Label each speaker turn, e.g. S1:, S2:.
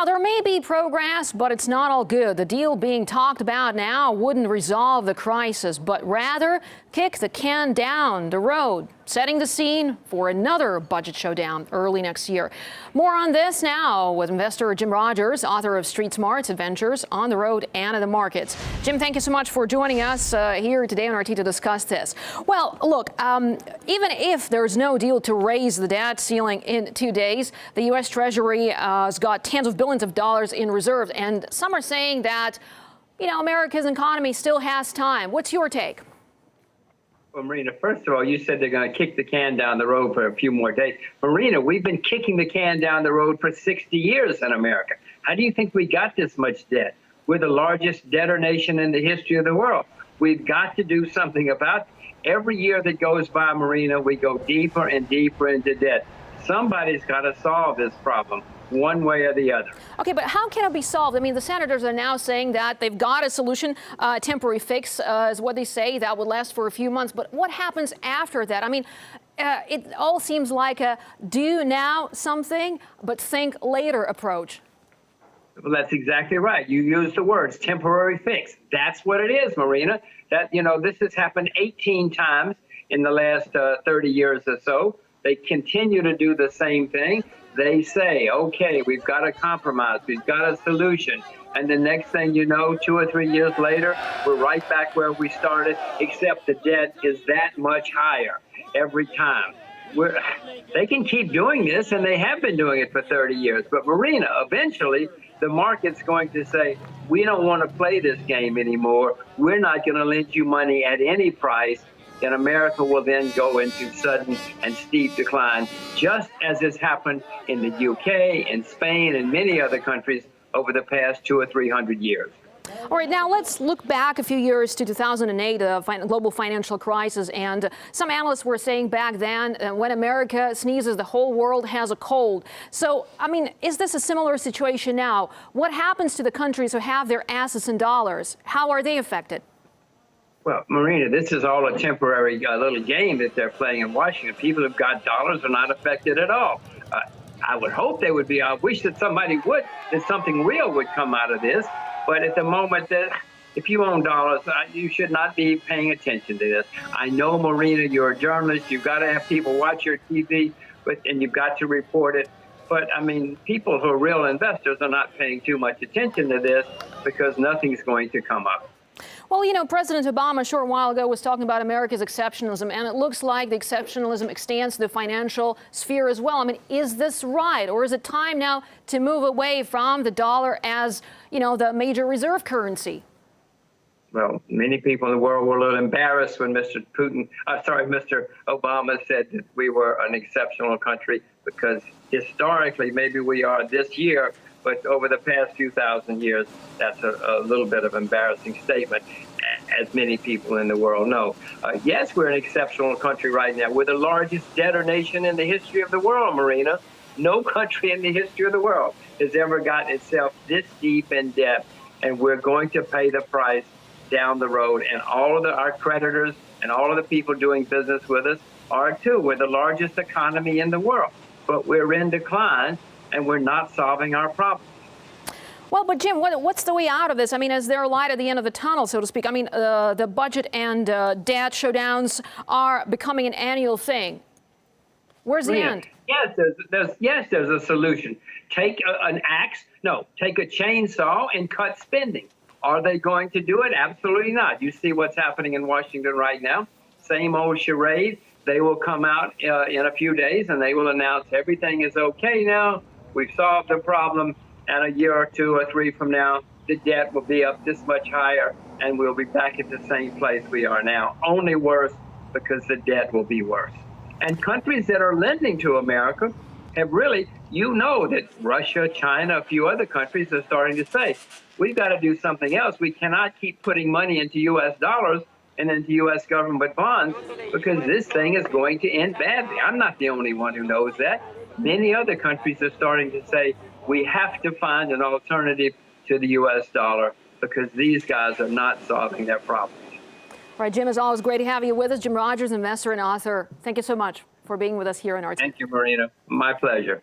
S1: Now, there may be progress, but it's not all good. The deal being talked about now wouldn't resolve the crisis, but rather kick the can down the road, setting the scene for another budget showdown early next year. More on this now with investor Jim Rogers, author of Street Smarts: Adventures on the Road and in the Markets. Jim, thank you so much for joining us here today on RT to discuss this. Well, look, even if there's no deal to raise the debt ceiling in 2 days, the U.S. Treasury has got tens of billions of dollars in reserves, and some are saying that, you know, America's economy still has time. What's your take?
S2: Well, Marina, first of all, you said they're going to kick the can down the road for a few more days. Marina, we've been kicking the can down the road for 60 years in America. How do you think we got this much debt? We're the largest debtor nation in the history of the world. We've got to do something about it. Every year that goes by, Marina, we go deeper and deeper into debt. Somebody's got to solve this problem one way or the other.
S1: Okay, but how can it be solved? I mean, the senators are now saying that they've got a solution, temporary fix is what they say, that would last for a few months. But what happens after that? I mean, it all seems like a do now something, but think later approach.
S2: Well, that's exactly right. You used the words temporary fix. That's what it is, Marina. That, you know, this has happened 18 times in the last 30 years or so. They continue to do the same thing. They say, okay, we've got a compromise, we've got a solution. And the next thing you know, 2 or 3 years later, we're right back where we started, except the debt is that much higher every time. They can keep doing this, and they have been doing it for 30 years. But Marina, eventually, the market's going to say, we don't want to play this game anymore. We're not going to lend you money at any price. And America will then go into sudden and steep decline, just as has happened in the UK, in Spain, and many other countries over the past 200 or 300 years.
S1: All right, now let's look back a few years to 2008, global financial crisis. And some analysts were saying back then, when America sneezes, the whole world has a cold. So, I mean, is this a similar situation now? What happens to the countries who have their assets in dollars? How are they affected?
S2: Well, Marina, this is all a temporary little game that they're playing in Washington. People who've got dollars are not affected at all. I would hope they would be. I wish that somebody would, that something real would come out of this. But at the moment, if you own dollars, you should not be paying attention to this. I know, Marina, you're a journalist. You've got to have people watch your TV, and you've got to report it. But, I mean, people who are real investors are not paying too much attention to this because nothing's going to come up.
S1: Well, you know, President Obama a short while ago was talking about America's exceptionalism, and it looks like the exceptionalism extends to the financial sphere as well. I mean, is this right, or is it time now to move away from the dollar as, you know, the major reserve currency?
S2: Well, many people in the world were a little embarrassed when Mr. Obama said that we were an exceptional country, because historically, maybe we are this year, but over the past few thousand years, that's a little bit of an embarrassing statement, as many people in the world know. Yes, we're an exceptional country right now. We're the largest debtor nation in the history of the world, Marina. No country in the history of the world has ever gotten itself this deep in debt, and we're going to pay the price down the road. And all of our creditors and all of the people doing business with us are too. We're the largest economy in the world, but we're in decline, and we're not solving our problems.
S1: Well, but Jim, what's the way out of this? I mean, is there a light at the end of the tunnel, so to speak? I mean, the budget and debt showdowns are becoming an annual thing. Where's the end?
S2: Yes, there's a solution. Take an axe. No, take a chainsaw and cut spending. Are they going to do it? Absolutely not. You see what's happening in Washington right now. Same old charade. They will come out in a few days, and they will announce everything is okay now. We've solved the problem, and a year or 2 or 3 from now, the debt will be up this much higher, and we'll be back at the same place we are now. Only worse, because the debt will be worse. And countries that are lending to America have really, you know that Russia, China, a few other countries are starting to say, we've got to do something else. We cannot keep putting money into U.S. dollars and into U.S. government bonds, because this thing is going to end badly. I'm not the only one who knows that. Many other countries are starting to say, we have to find an alternative to the U.S. dollar, because these guys are not solving their problems.
S1: All right, Jim, as always, great to have you with us. Jim Rogers, investor and author. Thank you so much for being with us here in RT.
S2: Thank you, Marina. My pleasure.